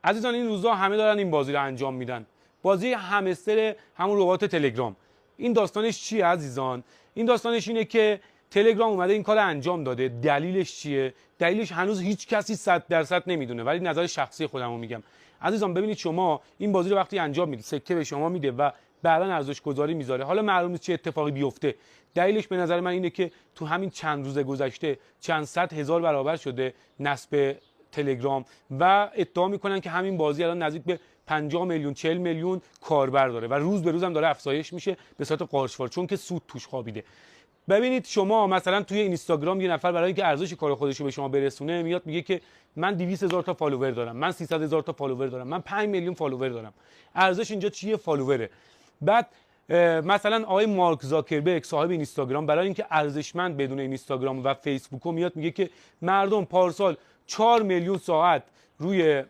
عزیزان این روزا همه دارن این بازی رو انجام میدن، بازی همستر همون ربات تلگرام. این داستانش چیه عزیزان؟ این داستانش اینه که تلگرام اومده این کار انجام داده. دلیلش چیه؟ دلیلش هنوز هیچ کسی 100% نمیدونه، ولی نظر شخصی خودمو میگم. عزیزان ببینید، شما این بازی رو وقتی انجام میدید سکه به شما میده و بعداً ارزش گذاری میذاره. حالا معلوم نیست چه اتفاقی بیفته. دلیلش به نظر من اینه که تو همین چند روز گذشته چند صد هزار برابر شده نصب تلگرام و ادعا میکنن که همین بازی الان نزدیک به 50 میلیون 40 میلیون کاربر داره و روز به روز هم داره افزایش میشه به صورت قارچ‌وار، چون که سود توش خوابیده. ببینید شما مثلا توی اینستاگرام یه نفر برای اینکه ارزش کار خودش رو به شما برسونه میاد میگه که من 200,000 تا فالوور دارم، من 300,000 تا فالوور دارم، من 5 میلیون فالوور دارم. ارزش اینجا چیه؟ فالووره. بعد مثلا آقای مارک زاکربرگ صاحب اینستاگرام برای اینکه ارزشمند بدون اینستاگرام و فیسبوک میاد میگه که مردم پارسال 4 میلیون ساعت روی